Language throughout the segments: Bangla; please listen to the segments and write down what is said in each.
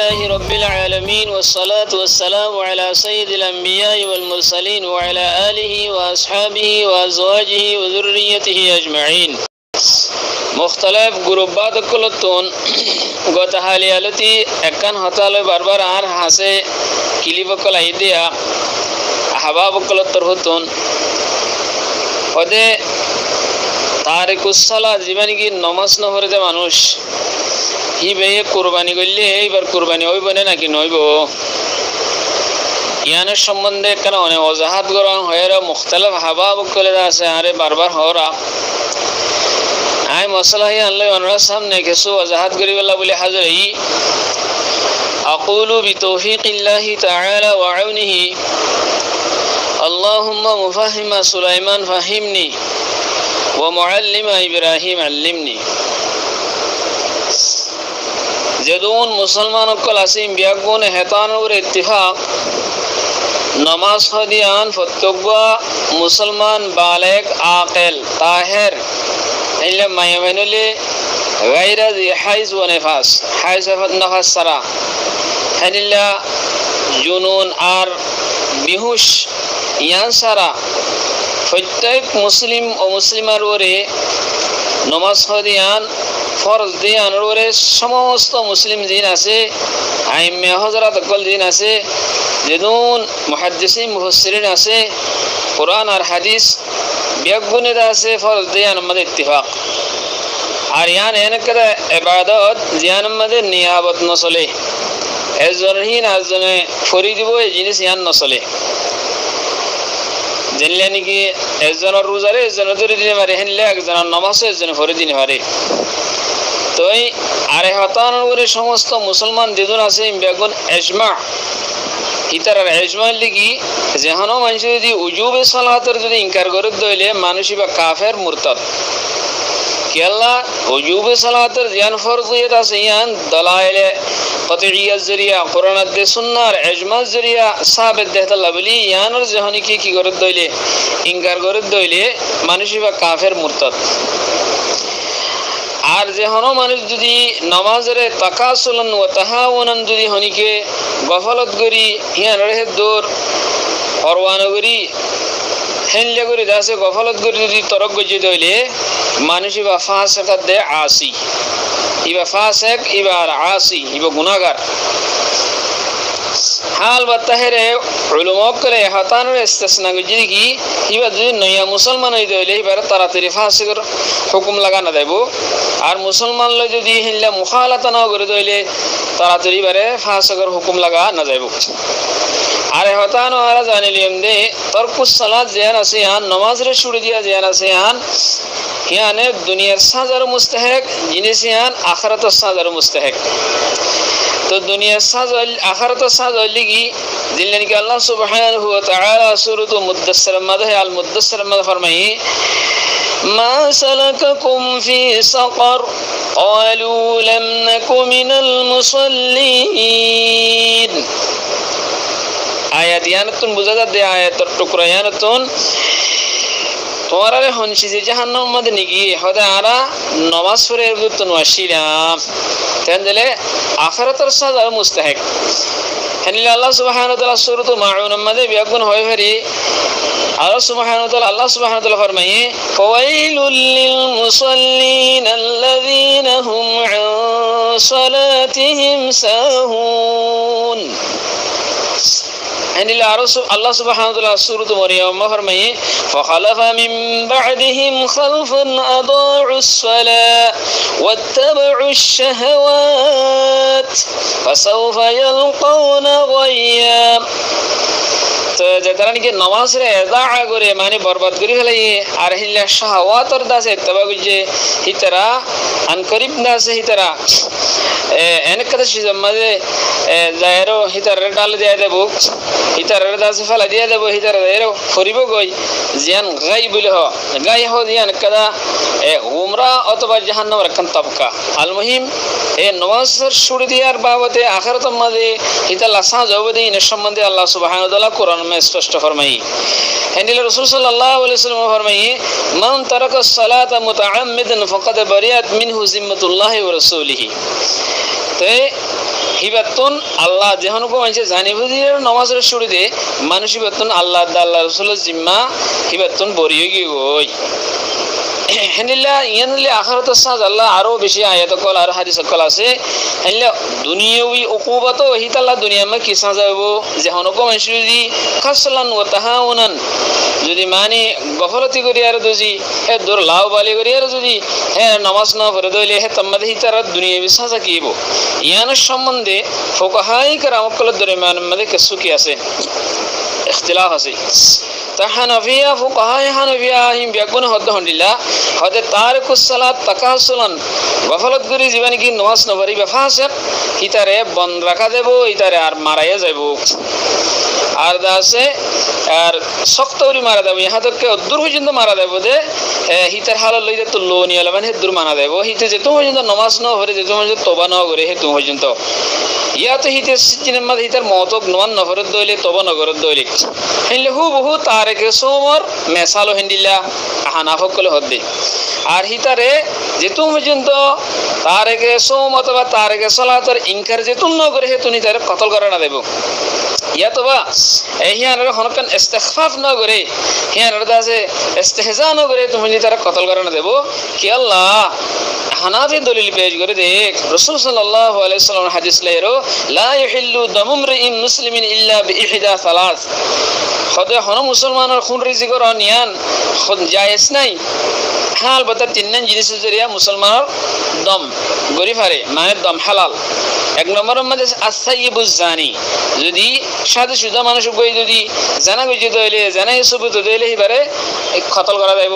لله رب العالمين والصلاة والسلام على سيد الأنبياء والمرسلين وعلى آله وأصحابه وأزواجه وذريته أجمعين. مختلف গ্রুপবাদ কলতন গত হালিয়ালতি একান হতালে বারবার আর হাসে কিলিবকল আইদিয়া হাবাবকল তরহতন ওদে তারিকুস সালাত জীবনী নমাজ নহরে মানুষ হি বেয়ে কুরবানি করলে এইবার কুরবানি হইব না নাকি নইব ইয়ানের সম্বন্ধে কেন অনেক অজাহাত গ্রহণ হয়ে মুখতালিফ হাবাবকলে আছে আরে বারবার হরা আই মশলাহি আনলে ওনার সামনে কিছু ওয়াজাহাত করিবেলা বলে হাজির হই আকুলু বিতৌফিকিল্লাহি তাআলা ওয়া আউনিহি আল্লাহুম্মা মুফাহিমা সুলাইমান ফাহিমনি ওয়া মুআল্লিমা ইব্রাহিম আল্লিমনি। যেদুন মুসলমান কল আসিম বিয়াগুন হেতানুর ইত্তিফাক নমাজ হদিয়ান ফতোবা মুসলমান বালেগ আকিল তাহের ইল্লা মায়ামানুলি গায়রা জি হাইজ ওয়া নিফাস হাইজ ওয়া নিফাস সারা হানিল্লা জুনুন আর বিহুশ ইয়ান সারা প্রত্যেক মুসলিম ও মুসলিমার ওরে নমাজ হদিয়ান ফরজ দিয়ান ওরে সমস্ত মুসলিম দিন আছে আইম্মে হযরত কল দিন আছে যেদুন মুহাদ্দিসিন মুফাসসিরিন আছে কোরআন আর হাদিস বিয়াগুনিদা আছে ফরজ দিয়ান আমাদের ইত্তিফাক আর ইয়ান এনেকদা ইবাদত জিয়ান আমাদের নিয়াবত নচলে এজনহীন আজনে ফরি দিব এই জিনিস ইয়ান নচলে জানলে নাকি একজনের রোজারে একজনের ধরে দিনে পারে হেনলে একজনের নামাজ একজনে ফরি দিনে পারে তো আরে হতানোর করে সমস্ত মুসলমান যেজন আছে বেগুন এজমা ইতার এজমা লিগি যেহানো মানুষ যদি উজুবে সালাতের যদি ইনকার করে দইলে মানুষই বা কাফের মুরতাদ কেলা উজুবে সালাতের জিয়ান ফরজিয়ত আছে ইয়ান দলাইলে কতইয়াত জরিয়া কোরআন আদ সুন্নাহর এজমা জরিয়া সাবিত দেহতাল্লাহ বলি ইয়ানর যেহানি কি করে দইলে ইনকার করে দইলে মানুষই বা কাফের মুরতাদ। আর যেহানো মানুষ যদি নামাজের তাকাসুলান ওয়া তাহাওয়ানান যদি হনিকে গফলত করি হিয়ান রেহে দূর পরওয়ানা করি হেনলে করে দাসে গফলত করে যদি তরক গজি দইলে মানুষই বা ফাসিক দে আসি ইবা ফাসিক ইবার আসি ইবা গুনাহগার হাল বাতাহেরে উলামা করে হাতানোর ইস্তিসনা গজি কি ইবা যদি নয়া মুসলমান হই দইলে ইবার তাড়াতাড়ি ফাসিকের হুকুম লাগানো দেব আর মুসলমান লো যদি হিল্লা মুখালাতা না করে দইলে তাড়াতাড়ি বারে ফাসিকের হুকুম লাগা না যাইব। আরে হতানো আর জানিলিম দে তরকুস সালাত জিয়ান আছে ইয়ান নামাজরে ছুড়ে দিয়া জিয়ান আছে ইয়ান ইয়ানে দুনিয়ার সাজার মুস্তাহিক জিনিস ইয়ান আখিরাতের সাজার মুস্তাহিক। তো দুনিয়ার সাজ আখিরাতের সাজ লিগি দিলেন কি আল্লাহ সুবহানাহু ওয়া তাআলা সূরাত মুদ্দাসসির মধ্যে আল মুদ্দাসসির মধ্যে ফরমাই মা সালাকাকুম ফি সাকার ক্বালু লাম নাকু মিনাল মুসাল্লিন। আয়াত ইয়ানতুন বুঝা যাচ্ছে আয়াতের টুকরা ইয়ানতুন তোমারা হনছি যে জাহান্নামের মধ্যে নিগি হদে আরা নামাজ পড়ে বুতন ওয়াসিলাম তেন দিলে আখিরাতের সাজা মুস্তাহিক হেনিলে আল্লাহ সুবহানাহু ওয়া তাআলা সূরাত মাউনের মধ্যে বিয়াগুন হয় ফেরি আল্লাহ সুবহানাহু ওয়া তাআলা ফরমায়ে ফাওয়াইলুল লিল মুসাল্লিন আল্লাযীনা হুম আন সালাতিহিম সাহুন। আল্লাহ সুবহানাহু ওয়া তাআলা সূরাত মারইয়াম ফরমায়ে ফাখালাফা মিন বা'দিহিম খালফুন আদাউস সালাহ ওয়াত্তাবাউশ শাহাওয়াত ফাসাউফা ইয়ালকাউনা গায়্যা। তো যারা নাকি নামাজরে এদা করে মানে বরবাদ করে ফেলাই আর হিল্লা শাহাওয়াতর দাসে ইত্তেবা করছে হিতারা আনকরিব দাসে হিতারা এনেকদা সিজম মাঝে যায়রো হিতার ডাল দিয়ে দেব হিতার দাসে ফেলা দিয়ে দেব হিতার এরো ফরিব গই জিয়ান গাই বলে হ গাই হ জিয়ান কদা উমরা অথবা জাহান্নামের একখান তবকা আল মুহিম এ নামাজের ছুড়ে দিয়ার বাবদে আখিরাতের মাঝে হিতা লাসা জবদে ইন সম্বন্ধে আল্লাহ সুবহানাহু ওয়া তাআলা কোরআন মে স্পষ্ট ফরমাই হেনিলে রাসূল সাল্লাল্লাহু আলাইহি ওয়াসাল্লাম ফরমাই মান তারাকা সালাতা মুতাআম্মিদান ফাকাদ বারিয়াত মিনহু জিম্মাতুল্লাহি ওয়া রাসূলিহি। তো হিবাতুন আল্লাহ যেহন কো মানছে জানি বুঝি নামাজের শুরুতে মানুষ হিবাতুন আল্লাহ আল্লাহ রাসূলের জিম্মা হিবাতুন বরিয়ে গই হেনিল্লা ইয়ানলে আখিরাত সাজ আল্লাহ আরো বেশি আয়াত কল আর হাদিস কল আছে হেনিল্লা দুনিয়াবি উকুবাত হিতাল্লা দুনিয়া মে কি সাজাবো যেহন কো মানছে যদি খাসলান ওয়া তাহাউনান যদি মানে গফলতি করি আর দুজি হে দূর লাও বালি করি আর যদি হে নামাজ না পড়ে দইলে হে তম্মাদে হিতার দুনিয়াবি সাজা কিবো ইয়ানের সম্বন্ধে ফুকাহাই کرام কল দরমিয়ান মধ্যে কিছু কি আছে ইখতিলাফ আছে তা হানাফিয়া ফুকাহাই হানাফিয়া হিম বিয়াগুন হদ হন্দিলা হদে তারিকুস সালাত তাকাসুলান গফলত করি জীবনে কি নামাজ না পড়ি বেফাসিক হিতারে বন রাখা দেব হিতারে আর মারাইয়া যাইব আর দাসে আর শক্তরি মারা দেব ইহা তককে দূর পর্যন্ত মারা দেব দে হিতার হাল লইতে তো লো নিয়ালা মানে দূর মানা দেব হিতে যে তুমি পর্যন্ত নামাজ না পড়ে যে তুমি পর্যন্ত তওবা না করে হে তুমি পর্যন্ত ইয়া তো হিতে সিনের মধ্যে হিতার মতক নমান না পড়ে দইলে তওবা না করে দইলে হেলে হু বহু তারিকে সোমর মেসালো হিন্দিলা হানাফক কলে হদ্দে আর হিতারে যে তুমি পর্যন্ত তারিকে সোম অথবা তারিকে সালাতের ইনকার যে তুমি না করে হে তুমি তারে কতল করে না দেব ইয়া তো বা হিয়ানের হনকান ইস্তিগফাফ না করে হিয়ানের দাসে ইস্তিহজা না করে তুমি যদি তারা কতল করে না দেব কি আল্লাহ হানাফি দলিল পেশ করে দেখ রাসূল সাল্লাল্লাহু আলাইহি ওয়াসাল্লাম হাদিস লাইরো লা ইহিল্লু দামুমরিন মুসলিমিন ইল্লা বিইহদা সালাস খদে হন মুসলমানের খুন রিজি করা নিয়ান খুদ জায়েজ নাই হাল বতা তিনন জিনিস জরিয়া মুসলমানের দম গরিফারে মানে দম হালাল এক নম্বরের মধ্যে আসাইবুজ জানি যদি সাদে সুদা মানুষ কই যদি জানা গজি দইলে জানাই সুবুত দইলে হিবারে কতল করা যাইব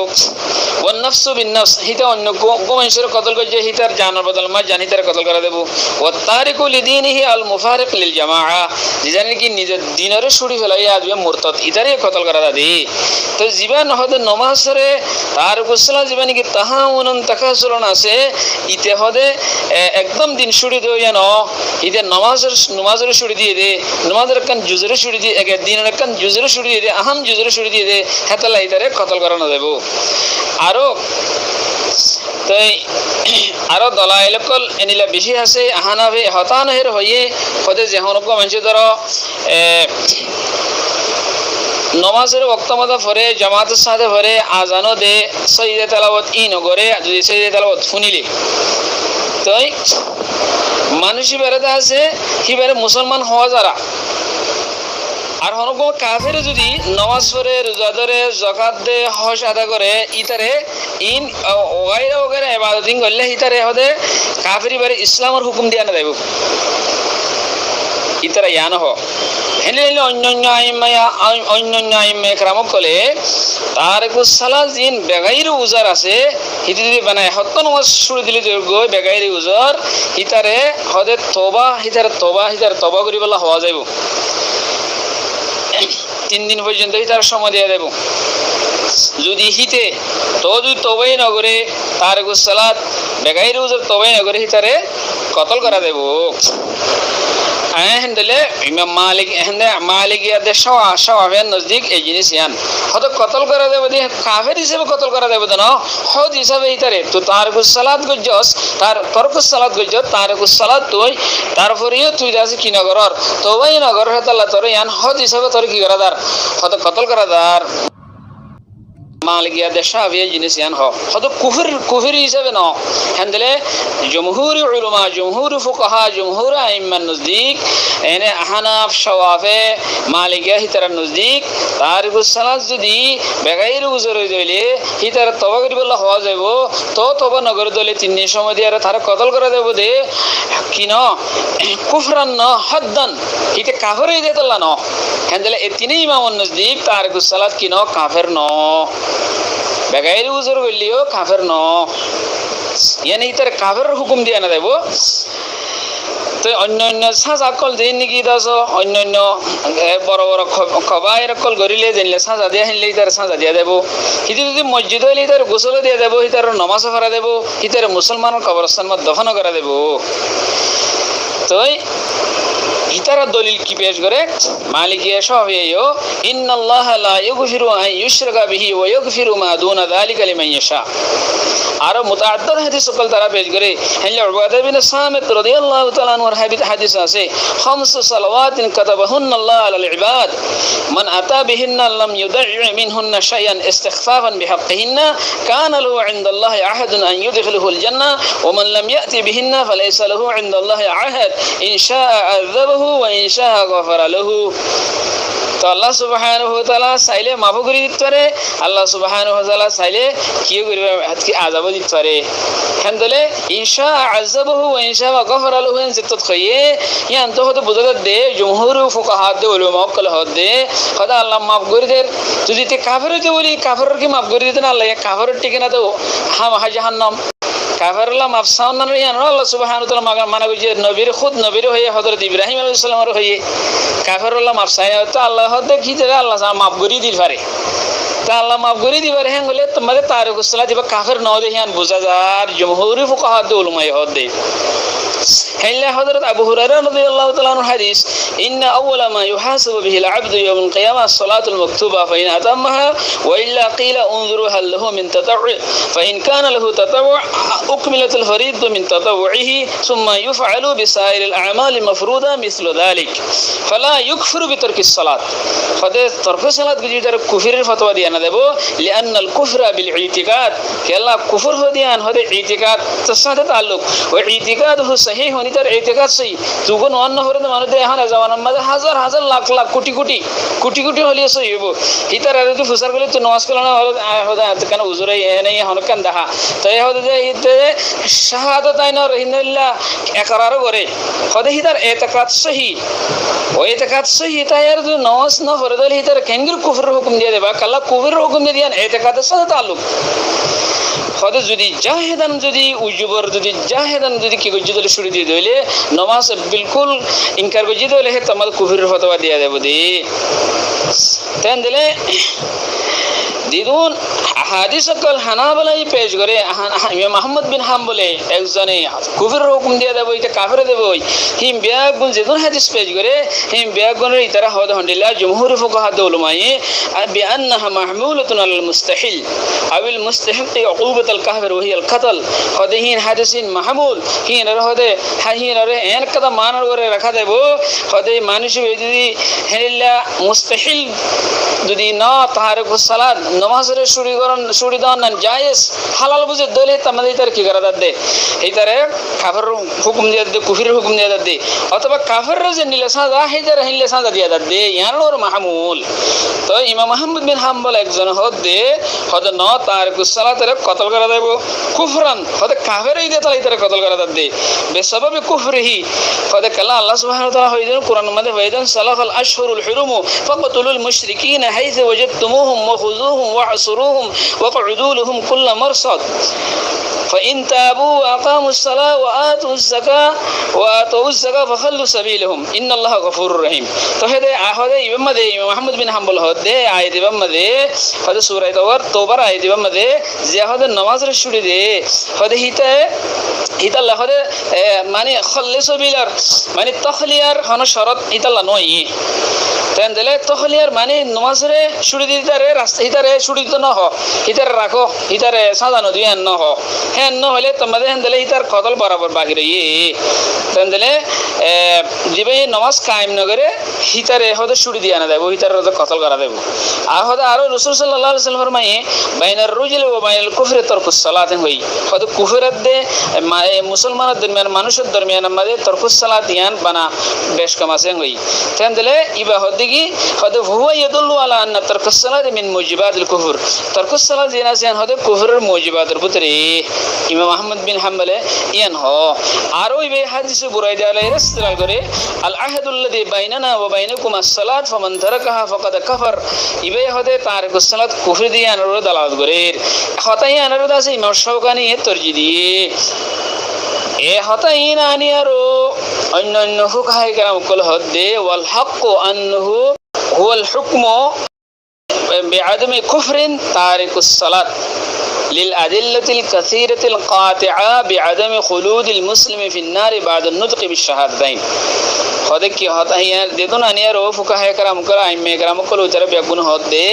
ওয়ান নাফসু বিন নাফস হিতা অন্য কো মানুষের কতল গজি হিতার জানার বদল মা জানি তার কতল করা দেব ওয়া তারিকু লিদিনিহি আল মুফারিক লিল জামাআ জানি কি নিজের দিনের ছুড়ি ফেলাই আজবে মুরতাদ ইতারে কতল করা দাদি তো জীবন হদে নমাজরে তার কুসলা জীবন কি তাহাউনন তাকাসুরন আছে ইতে হদে একদম দিন ছুড়ি দইয়া ন ইতে নমাজের ছুড়ি দিয়ে দে নমাজের কান জুজরে ছুড়ি দিয়ে এক দিনের কান জুজরে ছুড়ি দিয়ে দে আহাম জুজরে ছুড়ি দিয়ে দে হেতালা ইতারে কতল করানো দেব আরো তাই আরো দলাইল কল এনিলা বেশি আছে হানাফি হতানহের হয়ে হদে যেহনক মানুষ ধরো নমাজের ওয়াক্ত মতো পড়ে জামাতের সাথে পড়ে আজানও দে সঈদে তেলাওয়াত ই নগরে যদি সঈদে তেলাওয়াত শুনিলে তাই মানুষই বেড়াতে আছে হিবারে মুসলমান হওয়া যারা আর হনক কাফের যদি নামাজ পড়ে রোজা ধরে যাকাত দে হজ আদা করে ইতারে ইন ওগাইরা ওগাইরা ইবাদতিন করলে ইতারে হদে কাফেরি বারে ইসলামের হুকুম দিয়া না দেব ইতারা ইয়ান হ হেলে অন্যান্য আইম্মা একরামক কলে তারিকুস সালাত জিন বেগাইর উজার আছে হিতে যদি বানায় হত্য নামাজ শুরু দিলে গই বেগাইর উজার হিতারে হদে তওবা হিতারে তওবা করিবলা হওয়া যাইব 3 দিন পর্যন্ত হিতার সময় দিয়া দেব যদি হিতে তো যদি তওবাই না করে তারিকুস সালাত বেগাইর উজার তওবাই না করে হিতারে কতল করা দেব হেন্দলে ইমাম মালিক হেন্দে মালিকিয়া দে শাওয়াফিয়ার নজদিক এই জিনিস ইয়ান হয়তো কতল করা দেব দি কাফের হিসেবে কতল করা দেব না হদ হিসাবে ইতারে তো তারিকুস সালাত গজস তার তরকুস সালাত গজ তারিকুস সালাত তুই তারপরেও তুই দাসি কি নগরর তওবাই নগর হেতাল্লাহ তোর ইয়ান হদ হিসাবে তোর কি করা দার হয়তো কতল করা দার মালিকিয়া দে শাওয়াফিয়া জিনিস ইয়ান হয়তো কুফর হিসাবে না হেন্দলে জমহুর উলামা জমহুর ফুকাহা জমহুর আইম্মার নজদিক এনে হানাফ শাওয়াফি মালিকিয়া হিতার নজদিক তারিকুস সালাত যদি বেগাইর উজর হই দইলে হিতার তওবা করিবলা হওয়া যাইব তো তওবা নগর দইলে 3 দিন সময় দিয়ে তার কতল করা দেব দে কি ন কুফরান ন হদ্দান হিতে কাফের হই দেতলা ন হেন্দলে এই তিনই ইমামর নজদিক তারিকুস সালাত কি ন কাফের ন বেগাইর উজর হইলিও কাফের ন ইয়ানি ইতার কাফের হুকুম দিয়া না দেব তো অন্যান্য সাজা কল দেন নাকি দাস অন্যান্য বড় বড় খবাইর কল গরিলে জানলে সাজা দিয়া হিনলে ইতার সাজা দিয়া দেব হিতে যদি মসজিদ হইলে ইতার গোসল দিয়া দেব ইতার নামাজ পড়া দেব ইতার মুসলমানের কবরস্থান মধ্যে দফন করা দেব তো ইতারা দলিল কি পেশ করে মালিকিয়া শাফিঈও ইন্নাল্লাহা লা ইয়াগফিরু আন ইউশরাকা বিহি ওয়া ইয়াগফিরু মা দুনা যালিকা লিমান ইয়াশা। আর মুতাআদ্দিদ হাদিস সকল তারা পেশ করে হ্যাঁ উবাদা বিন সামিত রাদিয়াল্লাহু তাআলা আনহুর হাদিস আছে খামসু সালাওয়াতিন কাতাবাহুন্নাল্লাহু আলাল ইবাদ মান আতা বিহিন্না লাম ইউদাই মিনহুন্না শাইআন ইস্তিগফাফান বিহাক্কিহিন্না কানা লাহু ইনদাল্লাহি আহাদুন আন ইউদখিলুহুল জান্নাহ ওয়া মান লাম ইয়াতি বিহিন্না ফালাইসা লাহু ইনদাল্লাহি আহাদ ইন শাআ আযাবাহু ওয়া ইন শাআ গফারা লাহু। তো আল্লাহ সুবহানাহু ওয়া তাআলা চাইলে মাফ করে দিতে পারে, আল্লাহ সুবহানাহু ওয়া তাআলা চাইলে কি করবে কি আযাব দিতে পারে। হেনদলে ইনশা আযাবাহু ওয়া ইনশা গফারা লাহু এন জিতত খয়ে ইয়ান তো হতে বুঝাতে দে জমহুর ফুকাহা দে উলামা কল হদে খোদা আল্লাহ মাফ করে দে। যদি তে কাফের হতে বলি কাফের কি মাফ করে দিতে না আল্লাহ কাফের ঠিকানা তো হাম জাহান্নাম কাফেরলা মাফসাউন না ইয়ান আল্লাহ সুবহানাহু ওয়া তাআলা মানা যে নবীর খুদ নবীর হয়ে হযরত ইব্রাহিম আলাইহিস সালামের হয়ে কাফেরলা মাফসাই তো আল্লাহ হতে কি যে আল্লাহ মাফ করে দিল পারে। তা আল্লাহ মাফ করে দিবার হ্যাঁ বলে তোমাদের তারিকুস সালাত দিবা কাফের ন দেহিয়ান বুঝা যার জমহুর ফুকাহা দে উলামা হদে। هلا حضرت أبو هريرة رضي الله تعالى عنه حديث إن أول ما يحاسب به العبد يوم القيامة الصلاة المكتوبة فإن أتمها وإلا قيل انظروا هل له من تطوع فإن كان له تطوع أكملت الفريضة من تطوعه ثم يفعل بسائر الأعمال المفروضة مثل ذلك فلا يكفر بترك الصلاة. فده ترك الصلاة كجيدر كفر الفتوى ديانا دبو لأن الكفر بالاعتقاد كلا كفر هو ديان هذا اعتقاد تصادت تعلق واعتقاده صحيح হনি তার ইতিকাদ সহি তুগুন অন্য হরে মানুষ এখন জামানার মাঝে হাজার হাজার লাখ লাখ কোটি কোটি কোটি কোটি হলে সহি হইব ইতার আর যদি ফুসার করলে তো নমাজ করলে না হদা কেন হুজুরে এনে হনকান দেখা তাই হদে যে ইতে শাহাদাত আইন রহিনাল্লাহ একরার করে হদে হিতার ইতিকাদ সহি ওই ইতিকাদ সহি তাই আর যদি নমাজ না পড়ে তাহলে হিতার কেনগির কুফরের হুকুম দিয়ে দেবা কাল্লা কুফরের হুকুম দিয়ে দিয়ান ইতিকাদের সাথে তাল্লুক হদে যদি জাহেদান যদি উজুবর যদি জাহেদান যদি কি গজ্জি দলে শুরু দিয়ে দিলে নমাজ বিলকুল ইনকার গজ্জি দলে হে তোমাদের কুফরের ফতোয়া দিয়া দেব দি তেন দিলে দিদুন হাদিস সকল হানাবলাই পেশ করে ইমাম আহমদ বিন হাম্বলে একজনে কুফরের হুকুম দিয়া দেব এটা কাফের দেব হিম বিয়াগুন যেদুন হাদিস পেশ করে হিম বিয়াগুনের ইতারা হদ হন্ডিল্লাহ জমহুর ফুকাহা উলামায়ে বিআন্নাহা মাহমুলাতুন আলাল মুস্তাহিল আবিল মুস্তাহিক উকুবাতুল কাফির ওয়া হিয়াল কতল হদিন হাদিসিন মাহমুল হিন রহদে হাহিন রে এন কদা মানার করে রাখা দেব হদে মানুষ যদি হেলিল্লা মুস্তাহিল যদি না তাহারিকুস সালাত নমাজের শুরি দান জায়েজ হালাল বুঝে দলে তামাদের তার কি করা দে এইতারে কাফের হুকুম দিয়া দে কুফরের হুকুম দিয়া দে অথবা কাফের যে নিলে সাজা হেদার হিলে সাজা দিয়া দে ইয়ানোর মাহমুল। তো ইমাম আহমদ বিন হাম্বল একজন হদে হদে ন তারিকুস সালাতের কতল করা দেব কুফরান হদে কাফের এই দে তাহলে এইতারে কতল করা দে বেসবাবে কুফরিহি হদে কালা আল্লাহ সুবহানাহু ওয়া তাআলা হইদেন কোরআনের মধ্যে হইদেন সালাহাল আশহুরুল হুরুম ফাকতুলুল মুশরিকিনা হাইযা ওয়াজাদতুমুহুম ওয়া খুযুহুম واعصروهم وقعدوا لهم كل مرصد فإن تابوا وأقاموا الصلاة وآتوا الزكاة فخلوا سبيلهم إن الله غفور رحيم. তো হেদে আহদে ইমামদে মুহাম্মদ বিন হাম্বল হদে আয়াত ইমামদে হদে সূরা তওবার আয়াত ইমামদে যে হদে নামাজের শুরু দে হদে হিতা হদে মানে খল্লে সবিলার মানে তখলিয়ার হন শরত হিতাল্লাহ নয় তেন দিলে তখলিয়ার মানে নামাজের শুরু দিতারে রাস্তা হিতারে শুরু দিতে ন হ হিতারে রাখো হিতারে সাজানো দিয়ে ন হ হ্যাঁ ন হলে তোমাদের হেন দিলে হিতার কতল বরাবর বাকি রয়ে তেন দিলে যিবে নামাজ কায়েম নগরে হিতারে হদে শুরু দিয়ে আনা দেব হিতারে হদে কতল করা দেব আর হদে আরো রাসূল সাল্লাল্লাহু আলাইহি ওয়াসাল্লাম ফরমায়ে বাইনার রুজুল ওয়া বাইনাল কুফরি তারকুস সালাত হই হদে কুফরের দে মুসলমানের দরমিয়ান মানুষের দরমিয়ান মধ্যে তারকুস সালাত ইয়ান বানা বেশ কম আছে হই তেন দিলে ইবা হদে কি হদে হুয়া ইয়াদুল্লু আলা আন্না তারকুস সালাত মিন মুজিবাতিল কুফর তারকুস সালাত জিনা জিন হদে কুফরের মুজিবাতের ভিতরে ইমাম আহমদ বিন হাম্বলে ইয়ান হ আর ওই বে হাদিসে বুরাইদা আলাইহিস ইস্তিলাল করে আল আহদুল্লাযী বাইনানা ওয়া বাইনাকুম আস-সালাত ফামান তারাকাহা ফাকাদ কাফার ইবে হদে তারিকুস সালাত কুফর দিয়ে আনার দালাত করে হতাই আনার দাসে ইমাম শাওকানি এ তরজি দিয়ে এ হতাই না আনিয়ারো অন্যান্য ফুকাহায়ে কেরাম কল হদে ওয়াল হাক্কু আন্নাহু হুয়াল হুকমু بعدم كفر تارك الصلاة للأدلة الكثيرة القاطعة بعدم خلود المسلم في النار بعد النطق بالشهادتين হদে কি হতা হিয়া দেতুন আনিয়া রো ফুকা হে কারাম করা আইমে কারাম কল উতারে বেগুন হদে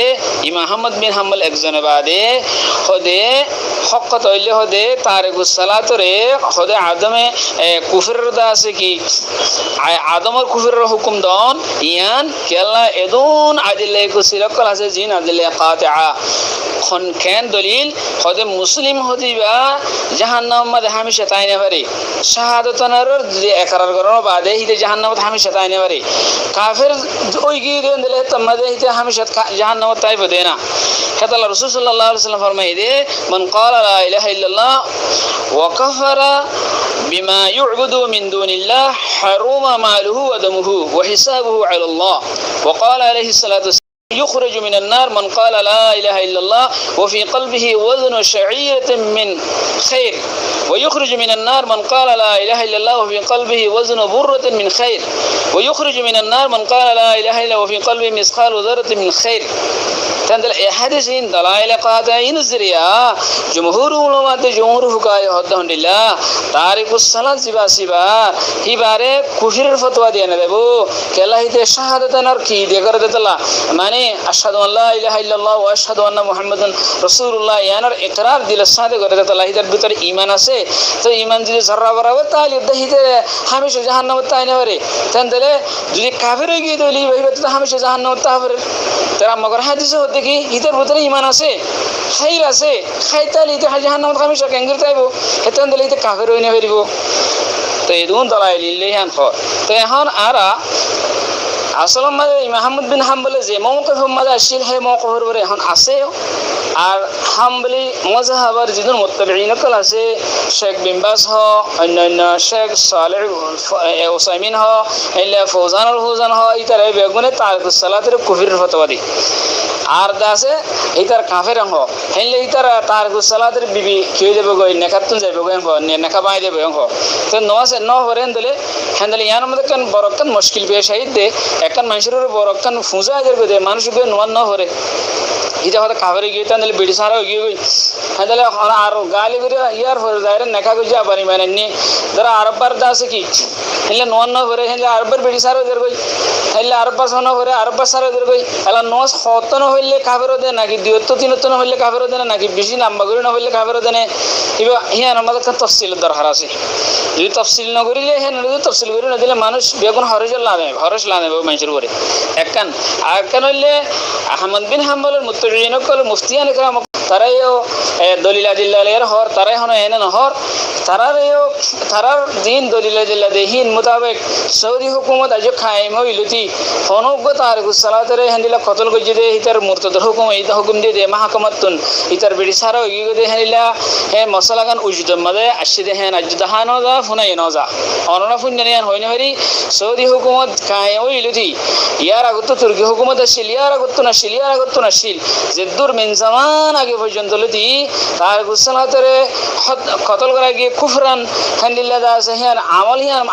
ইমাম আহমদ বিন হাম্বল একজনে বাদে হদে হক তৈলে হদে তারিকুস সালাতরে হদে আদমে কুফরের দা আছে কি আদমর কুফরের হুকুম দন ইয়ান কেলা এদুন আদিলে কুসিরকল আছে জিন আদিলে কাতিআ খন কেন দলিল হদে মুসলিম হদিবা জাহান্নাম মধ্যে হামেশা তাইনে পারে শাহাদাতনার যে একরার করার বাদে হিতে জাহান্নামত হামেশা তাইনে পারে কাফের ওই গিয়ে দেন দিলে তোমাদের হিতে হামেশা জাহান্নামত তাইব দে না হেতাল্লাহ রাসূল সাল্লাল্লাহু আলাইহি ওয়াসাল্লাম ফরমাই দে মান ক্বালা লা ইলাহা ইল্লাল্লাহ ওয়া কাফারা বিমা ইউবুদু মিন দুনিল্লাহ হারুমা মালুহু ওয়া দামুহু ওয়া হিসাবুহু আলাল্লাহ ওয়া ক্বালা আলাইহি সাল্লাতু يخرج من النار من قال لا إله إلا الله وفي قلبه وزن شعيرة من خير ويخرج من النار من قال لا إله إلا الله وفي قلبه وزن برة من خير ويخرج من النار من قال لا إله إلا وفي قلبه مثقال ذرة من خير تندل حديثين دلائل قاطعين الزريعة جمهور علماء جمهور فقهاء هدهم لله تارك الصلاة سبا হিবারে কুফরের ফতোয়া দিয়ে না দেবো কেলা হিতে শাহাদাতানার কি দিয়ে করে দেতলা মানে আশহাদু আল্লা ইলাহা ইল্লাল্লাহ ওয়া আশহাদু আন্না মুহাম্মাদান রাসূলুল্লাহ ইয়ানার ইকরার দিলের সাথে করে দেতলা হিতার ভিতরে ঈমান আছে তো ঈমান যদি জররা বরাবর তাহলে হিতে হামেশা জাহান্নামে তাই না পারে তাহলে যদি কাফের হয়ে গিয়ে দলি ভাইবা তো হামেশা জাহান্নামে তা পারে তারা মগর হাদিসে হতে কি হিতার ভিতরে ঈমান আছে খাইর আছে খাইতালি হিতে জাহান্নামে হামেশা কেঙ্গির তাইবো হেতন দলি হিতে কাফের হই না পারিব তো এদুন দলাইল ইল্লাহান খ তো এখন আরা আসলে মাঝে ইমাম আহমদ বিন হাম্বলে যে মৌকিফ মাঝে আসছিল হে মৌকিফের পরে এখন আছে আর হাম্বলি মজহাবার যিদুন মুত্তাবিঈন কল আছে শেখ বিন বাজ হ অন্যান্য শেখ সালেহ উসাইমিন হ ইল্লা ফৌজানুল হুজান হ ইতারে বেগুনে তারিকুস সালাতের কুফরের ফতোয়া দি আর দাসে ইতার কাফের হ হেলে ইতার তারিকুস সালাতের বিবি কি দেবে গই নেকাতুন যাবে গই হ নেকা বাই দেবে হ তো নওয়াসে ন হরেন দলে হেন্দলে ইয়ার মধ্যে কান বরকান মুশকিল পেশ আইতে একান মানুষের বরকান ফুজা যাবে দে মানুষ বে নোয়ান ন হরে ইতা হতে কাফের গিয়ে তাহলে বিড়ি সারা গিয়ে গই হেন্দলে আর গালি বিরে ইয়ার হরে দাইরে নেকা গই যা পারি মানে নি যারা আরববার দাসে কি হেলে নোয়ান ন হরে হেলে আরববার বিড়ি সারা দের গই হেলে আরববার সন হরে আরববার সারা দের গই এলা নস খতন হইলে কাফের দে নাকি দিয়ত তিনতন হইলে কাফের দে নাকি বেশি নাম্বা করি না হইলে কাফের দে ইবা হিয়ার আমাদের তফসিল দরকার আছে যদি তফসিল না করিলে হেন যদি তফসিল করি না দিলে মানুষ বেগুন হরজ লামে মানুষের উপরে একখান আর একখান হইলে আহমদ বিন হাম্বলের মুত্তাবিঈন কল মুফতিয়ান ইকরাম তারাইও দলিল আদিল্লাহের হর তারাই হন এনে নহর তারার দিন দলিল আদিল্লাহ দেহিন মোতাবেক সৌদি হুকুমত আজ খাইম হইলতি হনগ্য তারিকুস সালাতের হেন্দিলা কতল গজি দে হিতার মুরতাদের হুকুম এই হুকুম দিয়ে দে মাহকামাতুন ইতার বিড়ি সারা গি দে হেন্দিলা হে মশলাগান উজুদম মাদে আসি দে হেন আজদাহানো যা ফুনাই নজা অননা ফুননিয়ান হইনে হরি সৌদি হুকুমত খাইম হইলতি ইয়ার আগত তুর্কি হুকুমত আসিল ইয়ার আগত নাশিল জিদ্দুর মিন জামান আগে পর্যন্ত লতি তারিকুস সালাতের কতল করা গিয়ে কুফরান হেন্দিলা দাস হেন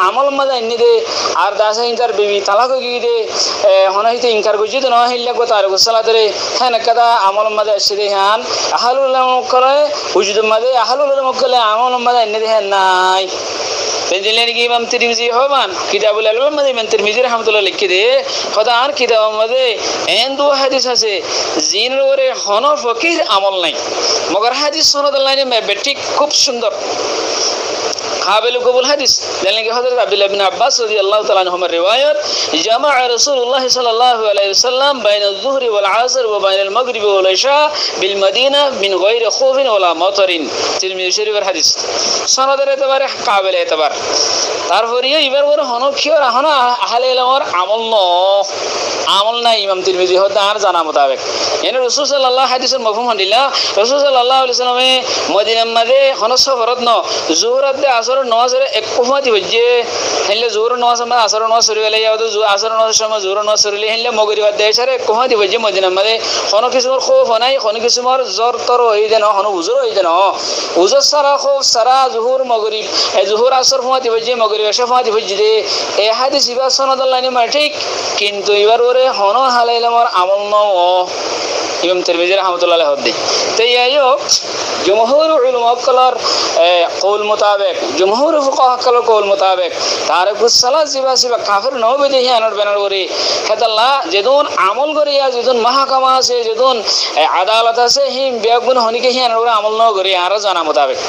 আমল মাদে ইন্নি দে আর দাস ইনকার বিবি তালাক গি দে হনাইতে ইনকার গজি দে নহিল্লা গো তারিকুস সালাতের হেন কাদা আমল মাদে আসি দে হেন আহলুল ইলম করে উজুদ মাদে আহলুল ইলম করে আমল মাদে ইন্নি দে হেন নাই তেজলেন কি ইমাম তিরমিজি হমান কিতাবুল আলম মাদে ইমাম তিরমিজি রাহমাতুল্লাহ লিখে দে খোদা আর কিতাব মাদে এন দু হাদিস আছে জিনের ওরে হন ফকির আমল নাই মগর হাদিস সনদ লাইনে বেঠিক খুব সুন্দর قابل قبول حديث لأن حضرت عبد الله بن عباس رضي الله تعالى عنهما الروايات جمع رسول الله صلى الله عليه وسلم بين الظهر والعصر وبين المغرب والعشاء بالمدينة من غير خوف ولا مطر ترمذي شريف الحديث سند اعتبار قابل اعتبار তারপরে এবার ওর হন কি আর হন আহলে ইলমের আমল নাই ইমাম তিরমিজি হতে আর জানা মোতাবেক এনে রাসূল সাল্লাল্লাহু হাদিসের মফহুম হন্দিলা রাসূল সাল্লাল্লাহু আলাইহি ওয়াসাল্লামে মদিনার মধ্যে হন সফরত ন জোহরাত দে আসর নামাজের এক কুফাতি হজ্জে হেলে জোহর নামাজ মা আসর নামাজ সরি গেলে ইয়াদ আসর নামাজ সময় জোহর নামাজ সরিলে হেলে মগরিব দে সারে কুফাতি হজ্জে মদিনার মধ্যে হন কিসমর খৌফ নাই হন কিসমর জ্বর তর হই দেন হন উজর হই দেন উজর সারা খৌফ সারা জোহর মগরিব এই জোহর আসর কুফাতি হজ্জে মগরিব শফাতি হজ্জে দে এই হাদিস ইবা সনদ লাইনে মা ঠিক কিন্তু এবার ওরে হন হালাইলামর আমল ন ইমাম তিরমিজি রাহমাতুল্লাহ আলাইহি হদ্দি তো ইয়ায়ো জমহুর উলামা কলর কওল মোতাবেক জমহুর ফুকাহা কলর কওল মোতাবেক তারিকুস সালাত জিবা কাফির নবে দেহি আনার বেনার করে হেদাল্লাহ যেদুন আমল করে ইয়া যেদুন মাহকামা আছে যেদুন আদালত আছে হিম বিয়াগুন হনিকে হি আনার আমল ন করে আর জানা মোতাবেক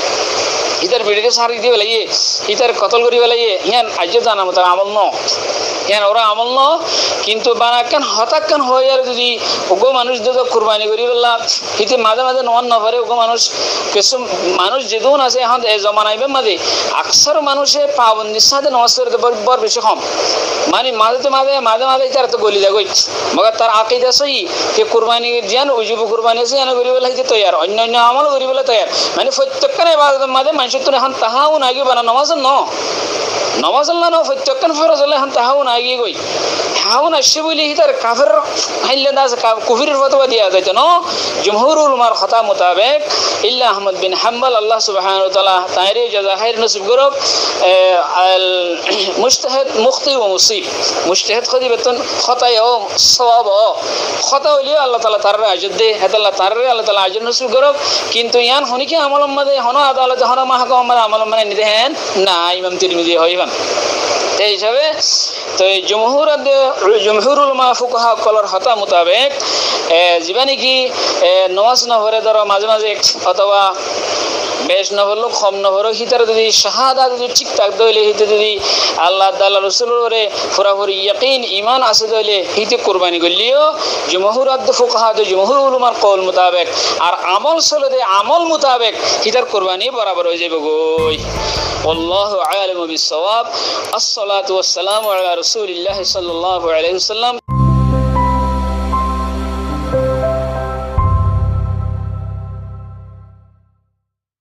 ইতার ভিডিওকে সারি দিয়ে লাগিয়ে ইতার কতল করি লাগিয়ে ইয়ান আজ জানা মোতাবেক আমল ন ইয়ান ওরা আমল ন কিন্তু বানাকান হতাকান হয়ে আর যদি ওগো মানুষ যদি কুরবানি করি বললা ইতি মাঝে মাঝে নন না পারে ওগো মানুষ কিছু মানুষ যেদুন আছে এখন এই জমানাইবে মাঝে আকসার মানুষে পাবন্দির সাথে নমাজ করতে বড় বেশি কম মানে মাঝে ইতার তো গলি যাগই মগর তার আকীদা সহি যে কুরবানি জান উজুব কুরবানি আছে জান করি বলে হইতে তৈয়ার অন্য আমল করি বলে তৈয়ার মানে প্রত্যেকখানে ইবাদতের মাঝে মানুষ তো এখন তাহাও নাকি বানা নমাজ আল্লাহ ন প্রত্যেকখান ফরজ আল্লাহ এখন তাহাও নাকি গই হাউন আসে বলি হিতার কাফের হাইলে দাস কুফরির ফতোয়া দিয়া যাইতো ন জমহুর উলামার কথা মোতাবেক ইল্লা আহমদ বিন হাম্বল আল্লাহ সুবহানাহু ওয়া তাআলা তাইরে জাযা খাইর নসিব করুক আল মুজতাহিদ মুখতি ওয়া মুসিব মুজতাহিদ খদি বেতন খতায় ও সওয়াব খতা হইলেও আল্লাহ তাআলা তার আজর দে হেদাল্লাহ তারে আল্লাহ তাআলা আজর নসিব করুক কিন্তু ইয়ান হনিকে আমল মধ্যে হন আদালত হন মাহকামা মধ্যে আমল মানে নিতে হেন না ইমাম তিরমিজি হইবান এই হিসাবে তো জমহুর উলামা ফুকাহা কলর হতা মোতাবেক জীবানি কি নমাজ নহরে ধরো মাঝে মাঝে অথবা বেশ নহরলো কম নহর হিতার যদি শাহাদা যদি ঠিকঠাক দইলে হিতে যদি আল্লাহ তাআলা রাসূলের পুরাপুরি ইয়াকিন ঈমান আছে দইলে হিতে কুরবানি করলিও জমহুর ফুকাহা জমহুর উলামার কওল মোতাবেক আর আমল চলে আমল মোতাবেক হিতার কুরবানি বরাবর হয়ে যাবে গই আল্লাহু আ'লামু বিস-সাওয়াব। আসসালাতু ওয়াস-সালামু আলা রাসূলিল্লাহি সাল্লাল্লাহু আলাইহি ওয়াসাল্লাম।